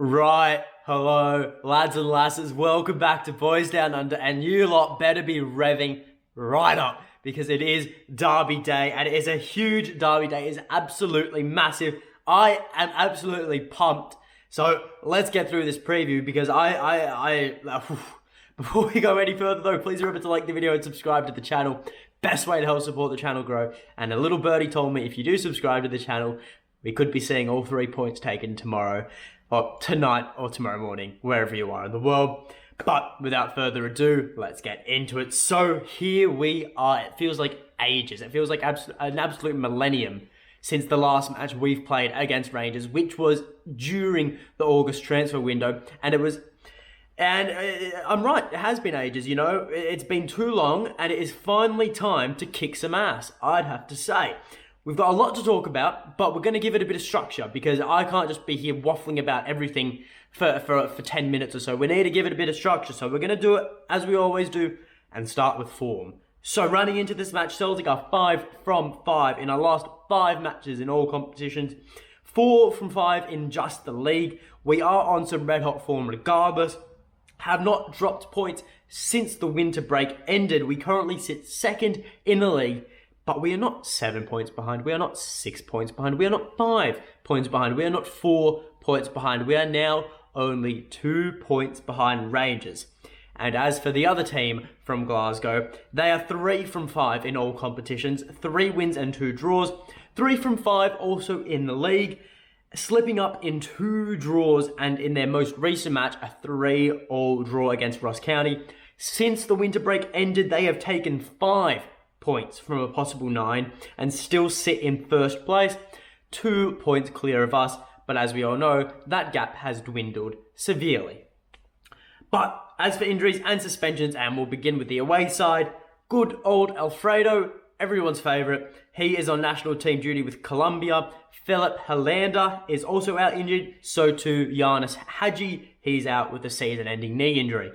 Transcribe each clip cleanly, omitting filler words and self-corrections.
Right, hello, lads and lasses. Welcome back to Boys Down Under, and you lot better be revving right up because it is Derby Day, and it is a huge Derby Day. It is absolutely massive. I am absolutely pumped. So let's get through this preview because before we go any further though, please remember to like the video and subscribe to the channel. Best way to help support the channel grow. And a little birdie told me if you do subscribe to the channel, we could be seeing all 3 points taken tomorrow, or tonight, or tomorrow morning, wherever you are in the world. But without further ado, let's get into it. So here we are. It feels like ages. It feels like an absolute millennium since the last match we've played against Rangers, which was during the August transfer window. And it was... And I'm right, it has been ages, you know. It's been too long, and it is finally time to kick some ass, I'd have to say. We've got a lot to talk about, but we're going to give it a bit of structure because I can't just be here waffling about everything for 10 minutes or so. We need to give it a bit of structure, so we're going to do it as we always do and start with form. So running into this match, Celtic are 5 from 5 in our last 5 matches in all competitions. 4 from 5 in just the league. We are on some red hot form regardless. Have not dropped points since the winter break ended. We currently sit second in the league, but we are not 7 points behind. We are not 6 points behind. We are not 5 points behind. We are not 4 points behind. We are now only 2 points behind Rangers. And as for the other team from Glasgow, they are 3 from 5 in all competitions, 3 wins and 2 draws, 3 from 5 also in the league, slipping up in 2 draws, and in their most recent match, a 3-all draw against Ross County. Since the winter break ended, they have taken 5 points from a possible 9 and still sit in first place, 2 points clear of us, but as we all know, that gap has dwindled severely. But as for injuries and suspensions, and we'll begin with the away side, good old Alfredo, everyone's favourite. He is on national team duty with Colombia. Philip Helander is also out injured. So too Giannis Hadji. He's out with a season-ending knee injury.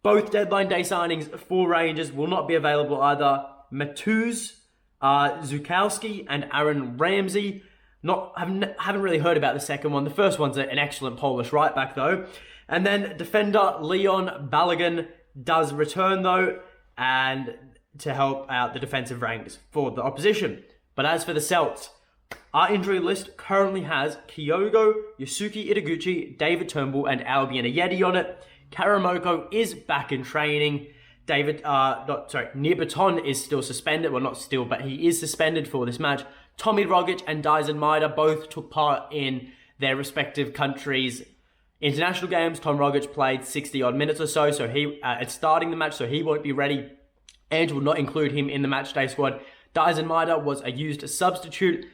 Both deadline day signings for Rangers will not be available either. Matuz Zukowski and Aaron Ramsey. Haven't really heard about the second one. The first one's an excellent Polish right back though. And then defender Leon Balogun does return though, and to help out the defensive ranks for the opposition. But as for the Celts, our injury list currently has Kyogo, Yusuke Itaguchi, David Turnbull, and Albion Ayeti on it. Karamoko is back in training. Niabaton is still suspended. Well, not still, but he is suspended for this match. Tommy Rogic and Dyson Maida both took part in their respective countries' international games. Tom Rogic played 60-odd minutes or so, he at starting the match, so he won't be ready. Ange will not include him in the matchday squad. Dyson Maida was a used substitute.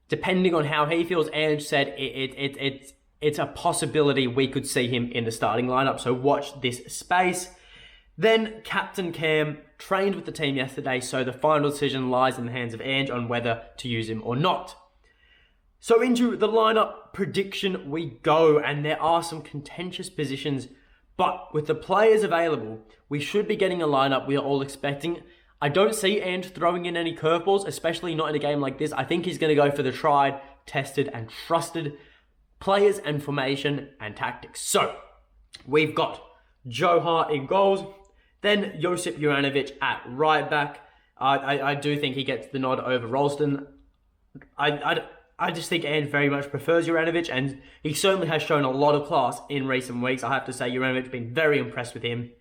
Depending on how he feels, Ange said it's a possibility we could see him in the starting lineup, so watch this space. Then Captain Cam trained with the team yesterday, so the final decision lies in the hands of Ange on whether to use him or not. So into the lineup prediction we go, and there are some contentious positions, but with the players available, we should be getting a lineup we are all expecting. I don't see Ange throwing in any curveballs, especially not in a game like this. I think he's going to go for the tried, tested, and trusted players and formation and tactics. So, we've got Joe Hart in goals, then Josip Juranovic at right back. I do think he gets the nod over Ralston. I just think Ange very much prefers Juranovic, and he certainly has shown a lot of class in recent weeks. I have to say, Juranovic's been very impressed with him.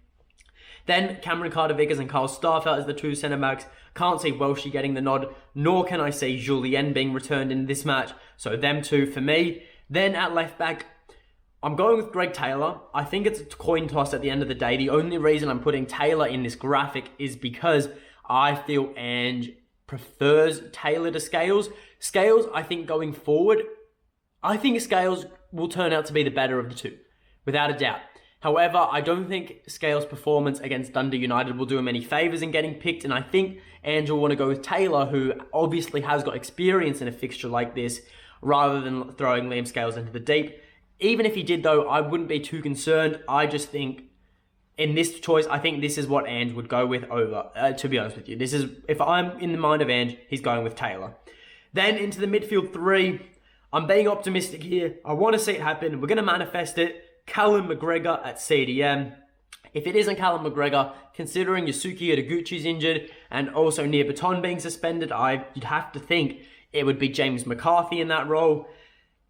Then Cameron Carter-Vickers and Carl Starfelt as the 2 centre-backs. Can't see Welshie getting the nod, nor can I see Julien being returned in this match. So them 2 for me. Then at left-back, I'm going with Greg Taylor. I think it's a coin toss at the end of the day. The only reason I'm putting Taylor in this graphic is because I feel Ange prefers Taylor to Scales. Scales, I think going forward, I think Scales will turn out to be the better of the 2, without a doubt. However, I don't think Scales' performance against Dundee United will do him any favours in getting picked, and I think Ange will want to go with Taylor, who obviously has got experience in a fixture like this, rather than throwing Liam Scales into the deep. Even if he did, though, I wouldn't be too concerned. I just think in this choice, I think this is what Ange would go with over, to be honest with you. This is, if I'm in the mind of Ange, he's going with Taylor. Then into the midfield 3, I'm being optimistic here. I want to see it happen. We're going to manifest it. Callum McGregor at CDM. If it isn't Callum McGregor, considering Yasuki Itaguchi's injured and also Nia Baton being suspended, you'd have to think it would be James McCarthy in that role.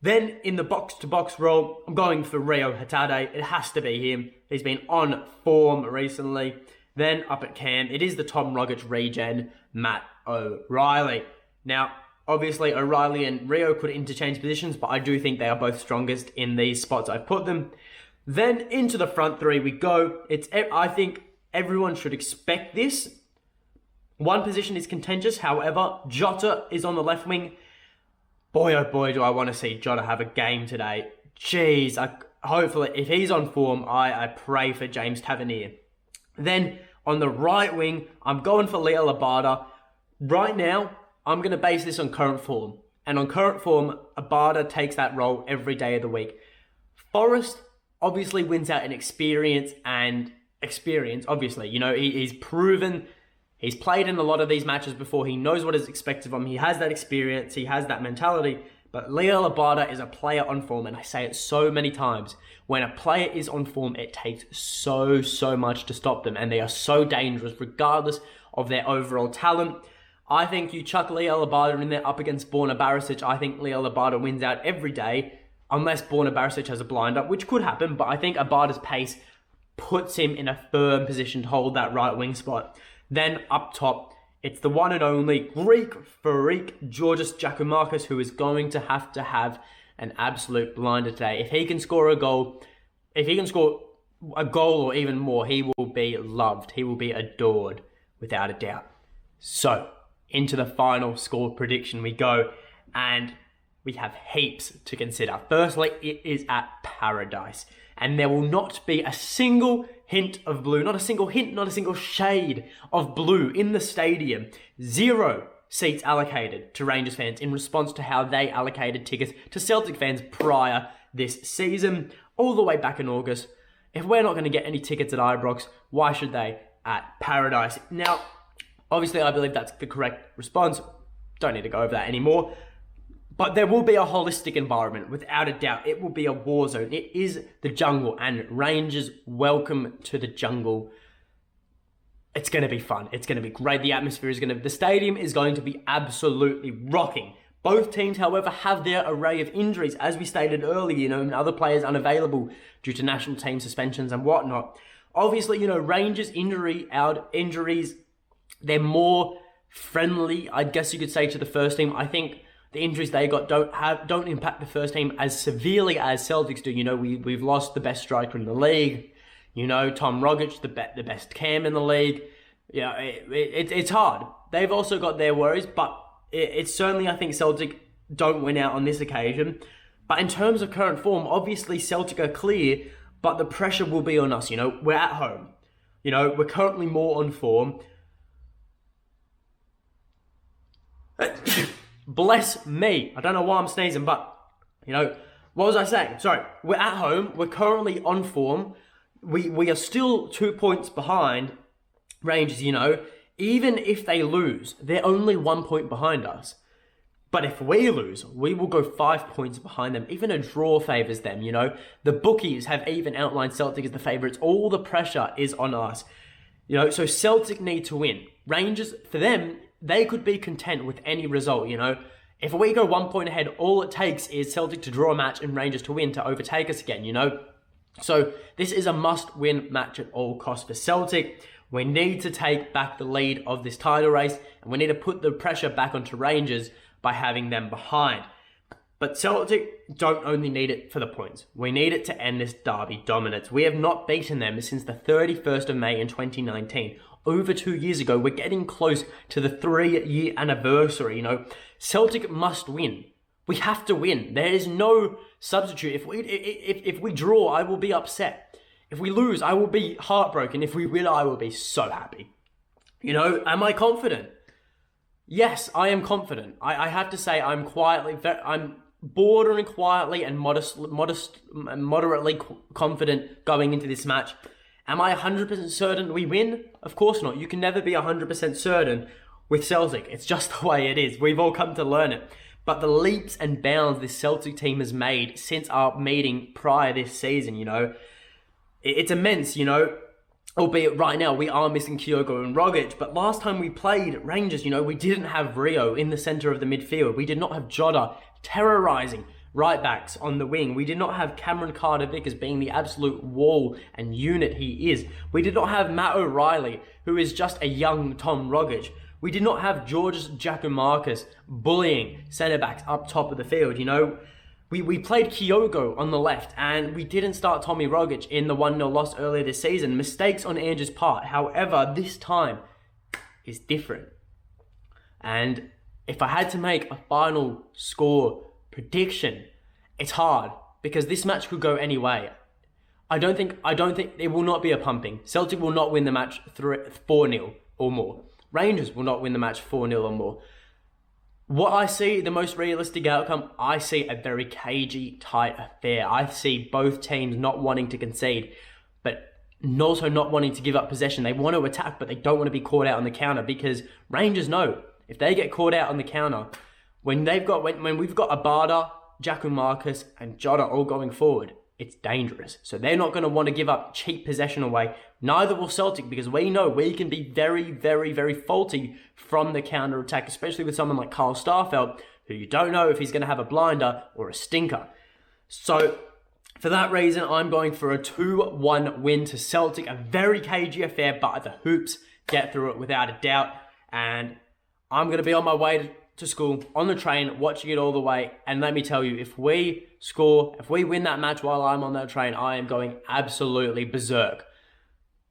Then in the box-to-box role, I'm going for Rio Hatade. It has to be him. He's been on form recently. Then up at cam, it is the Tom Rogic regen, Matt O'Reilly. Now, obviously, O'Reilly and Rio could interchange positions, but I do think they are both strongest in these spots I've put them. Then into the front three we go. I think everyone should expect this. One position is contentious, however, Jota is on the left wing. Boy, oh boy, do I want to see Jota have a game today. Jeez, hopefully, if he's on form, I pray for James Tavernier. Then, on the right wing, I'm going for Leo Labada. Right now, I'm going to base this on current form. And on current form, Abada takes that role every day of the week. Forrest obviously wins out in experience, obviously. You know, he's proven, he's played in a lot of these matches before. He knows what is expected of him. He has that experience. He has that mentality. But Leo Labada is a player on form, and I say it so many times. When a player is on form, it takes so much to stop them, and they are so dangerous regardless of their overall talent. I think you chuck Leo Labada in there up against Borna Barisic. I think Leo Labada wins out every day, unless Borna Barisic has a blinder, which could happen, but I think Abada's pace puts him in a firm position to hold that right wing spot. Then up top, it's the one and only Greek freak, Georgios Giacomakis, who is going to have an absolute blinder today. If he can score a goal, or even more, he will be loved. He will be adored, without a doubt. So, into the final score prediction we go, and we have heaps to consider. Firstly, it is at Paradise, and there will not be a single hint of blue, not a single hint, not a single shade of blue in the stadium. 0 seats allocated to Rangers fans in response to how they allocated tickets to Celtic fans prior this season, all the way back in August. If we're not going to get any tickets at Ibrox, why should they at Paradise? Now, obviously, I believe that's the correct response. Don't need to go over that anymore. But there will be a holistic environment, without a doubt. It will be a war zone. It is the jungle, and Rangers, welcome to the jungle. It's going to be fun. It's going to be great. The stadium is going to be absolutely rocking. Both teams, however, have their array of injuries, as we stated earlier, and other players unavailable due to national team suspensions and whatnot. Obviously, Rangers injuries, they're more friendly, I guess you could say, to the first team. I think the injuries they got don't impact the first team as severely as Celtics do. We've lost the best striker in the league. Tom Rogic, the best cam in the league. It's hard. They've also got their worries, but it's certainly, I think, Celtic don't win out on this occasion. But in terms of current form, obviously Celtic are clear, but the pressure will be on us. We're at home. We're currently more on form. Bless me. I don't know why I'm sneezing, but, what was I saying? Sorry. We're at home. We're currently on form. We are still 2 points behind Rangers, Even if they lose, they're only 1 point behind us. But if we lose, we will go 5 points behind them. Even a draw favours them, The bookies have even outlined Celtic as the favourites. All the pressure is on us. So Celtic need to win. Rangers, for them, they could be content with any result, If we go 1 point ahead, all it takes is Celtic to draw a match and Rangers to win to overtake us again, So this is a must-win match at all costs for Celtic. We need to take back the lead of this title race, and we need to put the pressure back onto Rangers by having them behind. But Celtic don't only need it for the points. We need it to end this derby dominance. We have not beaten them since the 31st of May in 2019. Over 2 years ago, we're getting close to the 3-year anniversary, Celtic must win. We have to win. There is no substitute. If we draw, I will be upset. If we lose, I will be heartbroken. If we win, I will be so happy. Am I confident? Yes, I am confident. I have to say I'm bordering quietly and moderately confident going into this match. Am I 100% certain we win? Of course not. You can never be 100% certain with Celtic. It's just the way it is. We've all come to learn it. But the leaps and bounds this Celtic team has made since our meeting prior this season, it's immense, Albeit right now we are missing Kyogo and Rogic, but last time we played Rangers, we didn't have Rio in the centre of the midfield. We did not have Jota terrorising right backs on the wing. We did not have Cameron Carter-Vickers being the absolute wall and unit he is. We did not have Matt O'Reilly, who is just a young Tom Rogic. We did not have Georges Giakoumakis bullying centre-backs up top of the field, We played Kyogo on the left, and we didn't start Tommy Rogic in the 1-0 loss earlier this season. Mistakes on Andrew's part. However, this time is different. And if I had to make a final score prediction, it's hard because this match could go any way. I don't think it will not be a pumping. Celtic will not win the match 4-0 or more. Rangers will not win the match 4-0 or more. What I see, the most realistic outcome, I see a very cagey, tight affair. I see both teams not wanting to concede, but also not wanting to give up possession. They want to attack, but they don't want to be caught out on the counter because Rangers know if they get caught out on the counter, when we've got Abada, Giakoumakis, and Jota all going forward, it's dangerous. So they're not going to want to give up cheap possession away. Neither will Celtic, because we know we can be very, very, very faulty from the counter-attack, especially with someone like Carl Starfelt, who you don't know if he's going to have a blinder or a stinker. So for that reason, I'm going for a 2-1 win to Celtic. A very cagey affair, but the Hoops get through it without a doubt. And I'm going to be on my way to school, on the train, watching it all the way. And let me tell you, if we win that match while I'm on that train, I am going absolutely berserk.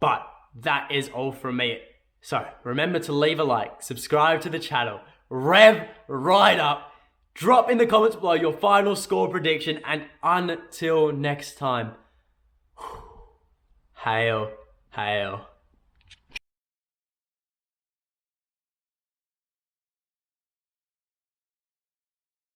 But that is all from me. So remember to leave a like, subscribe to the channel, rev right up, drop in the comments below your final score prediction, and until next time, hail, hail.